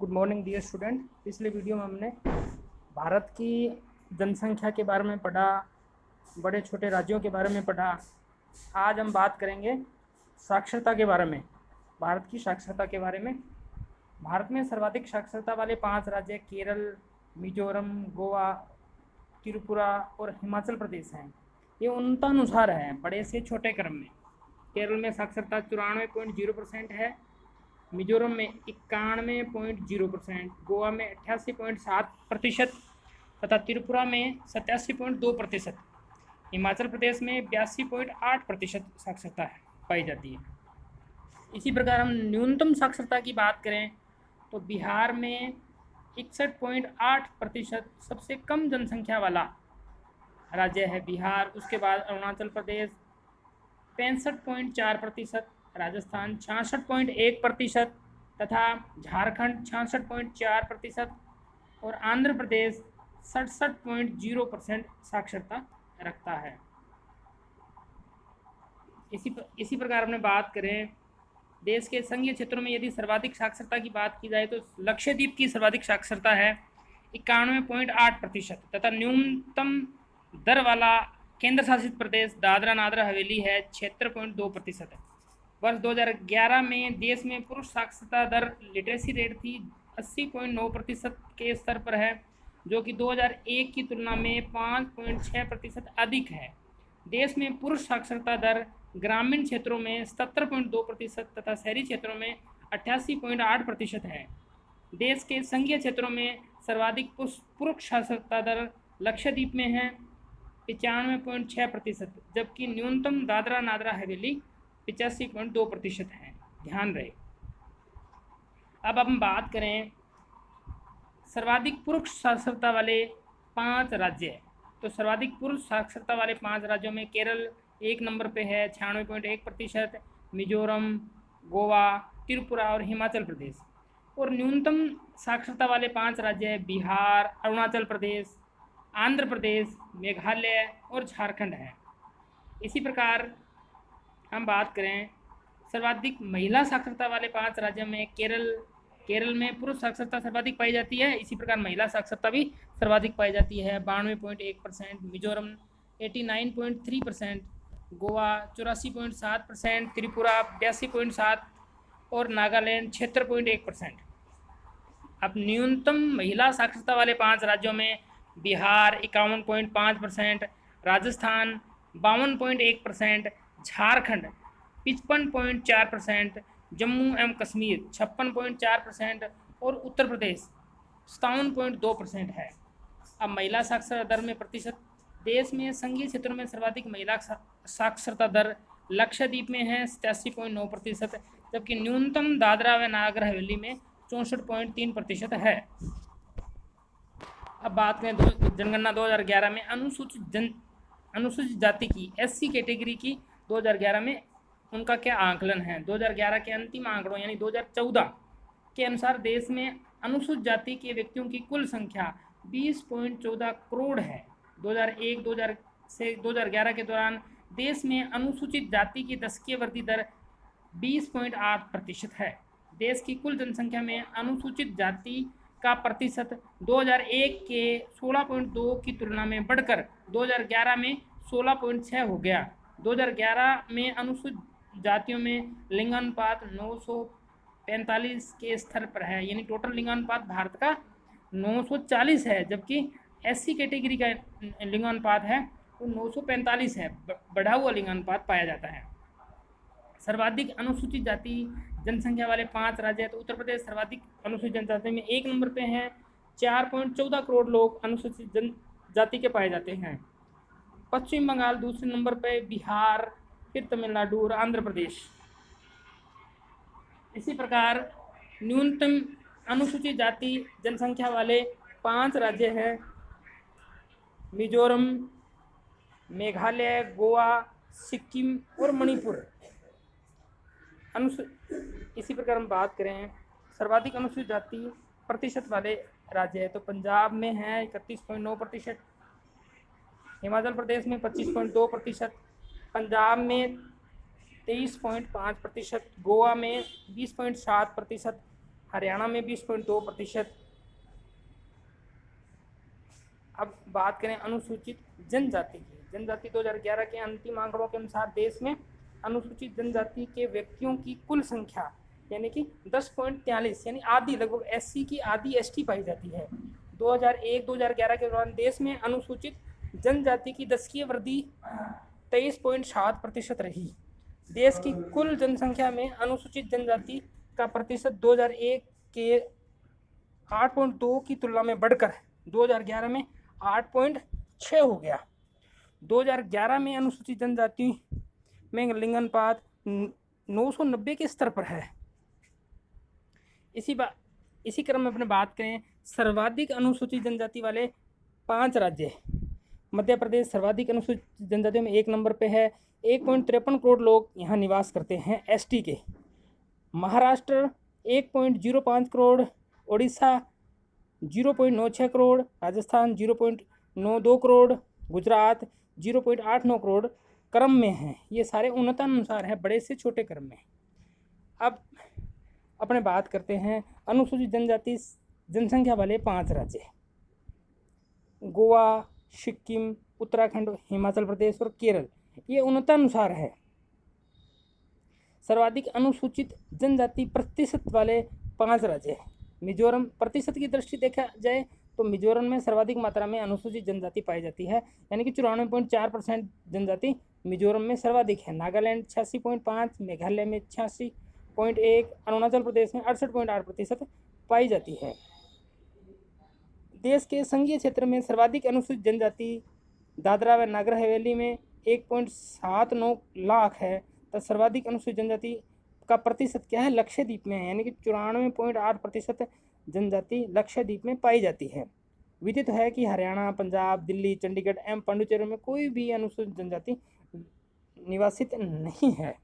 Good morning dear student. पिछले video में हमने भारत की जनसंख्या के बारे में पढ़ा, बड़े छोटे राज्यों के बारे में पढ़ा। आज हम बात करेंगे साक्षरता के बारे में, भारत की साक्षरता के बारे में। भारत में सर्वाधिक साक्षरता वाले 5 राज्य केरल, मिजोरम, गोवा, त्रिपुरा और हिमाचल प्रदेश हैं। ये उनका अनुसार है, बड़े से छोटे क्रम में। केरल में साक्षरता 94.0% है, मिजोरम में 91.0%, गोवा में 88.7% तथा त्रिपुरा में 87.2%, हिमाचल प्रदेश में 82.8% साक्षरता पाई जाती है। इसी प्रकार हम न्यूनतम साक्षरता की बात करें तो बिहार में 61.8% सबसे कम जनसंख्या वाला राज्य है बिहार। उसके बाद अरुणाचल प्रदेश 65.4%, राजस्थान 66.1% तथा झारखंड 66.4% और आंध्र प्रदेश 67.0% साक्षरता रखता है। इसी प्रकार अपने बात करें देश के संघीय क्षेत्रों में, यदि सर्वाधिक साक्षरता की बात की जाए तो लक्षद्वीप की सर्वाधिक साक्षरता है 91.8% तथा न्यूनतम दर वाला केंद्र शासित प्रदेश दादरा नागर हवेली है 76.2%। वर्ष 2011 में देश में पुरुष साक्षरता दर लिटरेसी रेट थी 80.9% के स्तर पर है, जो कि 2001 की तुलना में 5.6% अधिक है। देश में पुरुष साक्षरता दर ग्रामीण क्षेत्रों में 77.2% तथा शहरी क्षेत्रों में 88.8% है। देश के संघीय क्षेत्रों में सर्वाधिक पुरुष साक्षरता दर लक्षद्वीप में है 95.6%, जबकि न्यूनतम दादरा नागर हवेली 85.2% है। ध्यान रहे। अब हम बात करें सर्वाधिक पुरुष साक्षरता वाले 5 राज्य, तो सर्वाधिक पुरुष साक्षरता वाले 5 राज्यों में केरल 1 नंबर पे है 96.1%, मिजोरम, गोवा, त्रिपुरा और हिमाचल प्रदेश। और न्यूनतम साक्षरता वाले 5 राज्य है बिहार, अरुणाचल प्रदेश, आंध्र प्रदेश, मेघालय और झारखंड है। इसी प्रकार हम बात करें सर्वाधिक महिला साक्षरता वाले 5 राज्यों में केरल में पुरुष साक्षरता सर्वाधिक पाई जाती है, इसी प्रकार महिला साक्षरता भी सर्वाधिक पाई जाती है 92.1%, मिजोरम 89.3%, गोवा 84.7%, त्रिपुरा 82.7% और नागालैंड 76.1%। अब न्यूनतम महिला साक्षरता वाले 5 राज्यों में बिहार 51.5%, राजस्थान 52.1%, झारखंड 55.4%, जम्मू एवं कश्मीर 56.4% और उत्तर प्रदेश 57.2% है। अब महिला साक्षरता दर में प्रतिशत, देश में संघीय क्षेत्रों में सर्वाधिक महिला साक्षरता दर लक्षद्वीप में है 87.9%, जबकि न्यूनतम दादरा व नागर हवेली में 64.3% है। अब बात करें जनगणना 2011 में अनुसूचित जाति की SC कैटेगरी की 2011 में उनका क्या आंकलन है। 2011 के अंतिम आंकड़ों यानी 2014 के अनुसार देश में अनुसूचित जाति के व्यक्तियों की कुल संख्या 20.14 करोड़ है। 2001 से 2011 के दौरान देश में अनुसूचित जाति की दशकीय वृद्धि दर 20.8% है। देश की कुल जनसंख्या में अनुसूचित जाति का प्रतिशत 2001 के 16.2 की तुलना में बढ़कर 2011 में 16.6 हो गया। 2011 में अनुसूचित जातियों में लिंगानुपात 945 के स्तर पर है, यानी टोटल लिंगानुपात भारत का 940 है, जबकि SC कैटेगरी का लिंगानुपात है वो 945 है, बढ़ा हुआ लिंगानुपात पाया जाता है। सर्वाधिक अनुसूचित जाति जनसंख्या वाले 5 राज्य, तो उत्तर प्रदेश सर्वाधिक अनुसूचित जनजाति में 1 नंबर पे हैं, 4.14 करोड़ लोग अनुसूचित जनजाति के पाए जाते हैं। पश्चिम बंगाल दूसरे नंबर पे, बिहार, फिर तमिलनाडु और आंध्र प्रदेश। इसी प्रकार न्यूनतम अनुसूचित जाति जनसंख्या वाले 5 राज्य हैं मिजोरम, मेघालय, गोवा, सिक्किम और मणिपुर। इसी प्रकार हम बात करें सर्वाधिक अनुसूचित जाति प्रतिशत वाले राज्य है, तो पंजाब में है 31.9%, हिमाचल प्रदेश में 25.2%, पंजाब में 23.5%, गोवा में 20.7%, हरियाणा में 20.2%। अब बात करें अनुसूचित जनजाति की। जनजाति 2011 के अंतिम आंकड़ों के अनुसार देश में अनुसूचित जनजाति के व्यक्तियों की कुल संख्या यानी कि 10.43 यानी आधी, लगभग एससी की आधी एसटी पाई जाती है। 2001-2011 के दौरान देश में अनुसूचित जनजाति की दशकीय वृद्धि 23.7% रही। देश की कुल जनसंख्या में अनुसूचित जनजाति का प्रतिशत 2001 के 8.2 की तुलना में बढ़कर 2011 में 8.6 हो गया। 2011 में अनुसूचित जनजाति में लिंगानुपात 990 के स्तर पर है। इसी क्रम में अपने बात करें सर्वाधिक अनुसूचित जनजाति वाले 5 राज्य। मध्य प्रदेश सर्वाधिक अनुसूचित जनजातियों में 1 नंबर पे है। 1.53 करोड़ लोग यहाँ निवास करते हैं एसटी के। महाराष्ट्र 1.05 करोड़, उड़ीसा 0.96 करोड़, राजस्थान 0.92 करोड़, गुजरात 0.89 करोड़ क्रम में हैं। ये सारे उन्नतानुसार हैं, बड़े से छोटे क्रम में। अब अपने बात करते हैं अनुसूचित जनजाति जनसंख्या वाले 5 राज्य। गोवा, सिक्किम, उत्तराखंड, हिमाचल प्रदेश और केरल, ये उन्नतानुसार है। सर्वाधिक अनुसूचित जनजाति प्रतिशत वाले 5 राज्य। मिजोरम, प्रतिशत की दृष्टि देखा जाए तो मिजोरम में सर्वाधिक मात्रा में अनुसूचित जनजाति पाई जाती है, यानी कि 94.4% जनजाति मिजोरम में सर्वाधिक है। नागालैंड 86.5, मेघालय में 86.1, अरुणाचल प्रदेश में 68.8% पाई जाती है। देश के संघीय क्षेत्र में सर्वाधिक अनुसूचित जनजाति दादरा व नागर हवेली में 1.79 लाख है, तो सर्वाधिक अनुसूचित जनजाति का प्रतिशत क्या है, लक्षद्वीप में है, यानी कि 94.8% जनजाति लक्षद्वीप में पाई जाती है। विदित है कि हरियाणा, पंजाब, दिल्ली, चंडीगढ़ एवं पांडिचेरी में कोई भी अनुसूचित जनजाति निवासित नहीं है।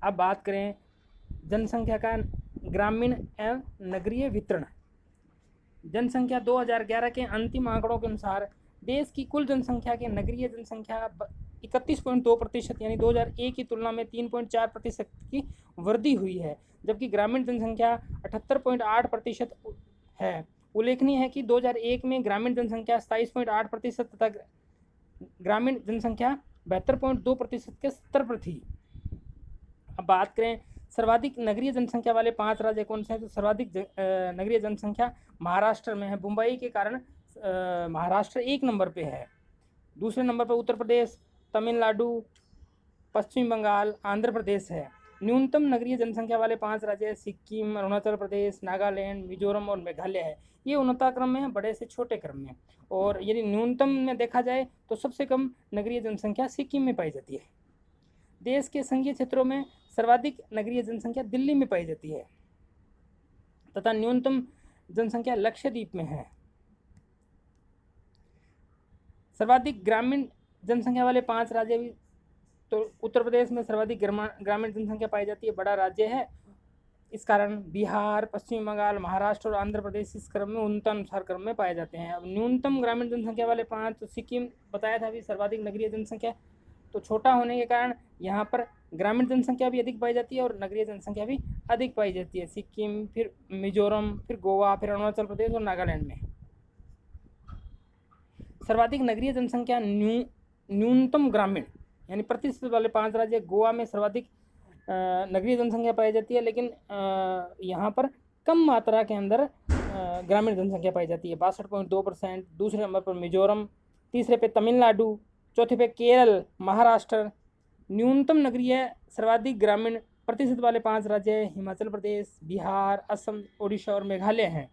अब बात करें जनसंख्या का ग्रामीण एवं नगरीय वितरण। जनसंख्या 2011 के अंतिम आंकड़ों के अनुसार देश की कुल जनसंख्या के नगरीय जनसंख्या 31.2% यानी 2001 की तुलना में 3.4% की वृद्धि हुई है, जबकि ग्रामीण जनसंख्या 78.8% है। उल्लेखनीय है कि 2001 में ग्रामीण जनसंख्या 27.8% तथा ग्रामीण जनसंख्या 72.2% के स्तर पर थी। अब बात करें सर्वाधिक नगरीय जनसंख्या वाले 5 राज्य कौन से हैं, तो सर्वाधिक नगरीय जनसंख्या महाराष्ट्र में है। मुंबई के कारण महाराष्ट्र 1 नंबर पे है। दूसरे नंबर पर उत्तर प्रदेश, तमिलनाडु, पश्चिम बंगाल, आंध्र प्रदेश है। न्यूनतम नगरीय जनसंख्या वाले 5 राज्य सिक्किम, अरुणाचल प्रदेश, नागालैंड, मिजोरम और मेघालय है। ये उन्नता क्रम में है, बड़े से छोटे क्रम में। और यदि न्यूनतम में देखा जाए तो सबसे कम नगरीय जनसंख्या सिक्किम में पाई जाती है। देश के संघीय क्षेत्रों में सर्वाधिक नगरीय जनसंख्या दिल्ली में पाई जाती है तथा न्यूनतम जनसंख्या लक्षद्वीप में है। सर्वाधिक ग्रामीण जनसंख्या वाले 5 राज्य भी, तो उत्तर प्रदेश में सर्वाधिक ग्रामीण जनसंख्या पाई जाती है, बड़ा राज्य है। इस कारण बिहार, पश्चिम बंगाल, महाराष्ट्र और आंध्र प्रदेश इस क्रम में उन्नतानुसार क्रम में पाए जाते हैं। अब न्यूनतम ग्रामीण जनसंख्या वाले 5, तो सिक्किम बताया था अभी सर्वाधिक नगरीय जनसंख्या, तो छोटा होने के कारण यहाँ पर ग्रामीण जनसंख्या भी अधिक पाई जाती है और नगरीय जनसंख्या भी अधिक पाई जाती है। सिक्किम, फिर मिजोरम, फिर गोवा, फिर अरुणाचल प्रदेश और नागालैंड में। सर्वाधिक नगरीय जनसंख्या न्यूनतम ग्रामीण यानी प्रतिशत वाले 5 राज्य। गोवा में सर्वाधिक नगरीय जनसंख्या पाई जाती है, लेकिन यहाँ पर कम मात्रा के अंदर ग्रामीण जनसंख्या पाई जाती है, 62.2%। दूसरे नंबर पर मिजोरम, तीसरे पे तमिलनाडु, चौथे पे केरल, महाराष्ट्र। न्यूनतम नगरीय सर्वाधिक ग्रामीण प्रतिशत वाले 5 राज्य हिमाचल प्रदेश, बिहार, असम, ओडिशा और मेघालय हैं।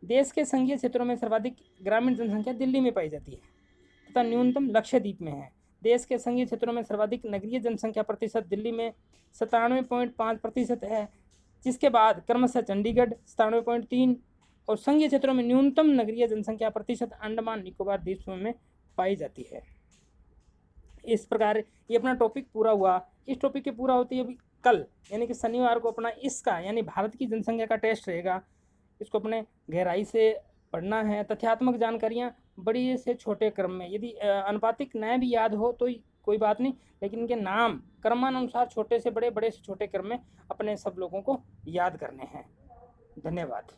देश के संघीय क्षेत्रों में सर्वाधिक ग्रामीण जनसंख्या दिल्ली में पाई जाती है तथा न्यूनतम लक्षद्वीप में है। देश के संघीय क्षेत्रों में सर्वाधिक नगरीय जनसंख्या प्रतिशत दिल्ली में 97.5% है, जिसके बाद क्रमशः चंडीगढ़ 97.3 और संघीय क्षेत्रों में न्यूनतम नगरीय जनसंख्या प्रतिशत अंडमान निकोबार द्वीप समूह में पाई जाती है। इस प्रकार ये अपना टॉपिक पूरा हुआ। इस टॉपिक के पूरा होते ही अभी कल यानी कि शनिवार को अपना इसका यानी भारत की जनसंख्या का टेस्ट रहेगा। इसको अपने गहराई से पढ़ना है। तथ्यात्मक जानकारियाँ बड़ी से छोटे क्रम में, यदि अनुपातिक न भी याद हो तो कोई बात नहीं, लेकिन इनके नाम क्रमानुसार छोटे से बड़े, बड़े से छोटे क्रम में अपने सब लोगों को याद करने हैं। धन्यवाद।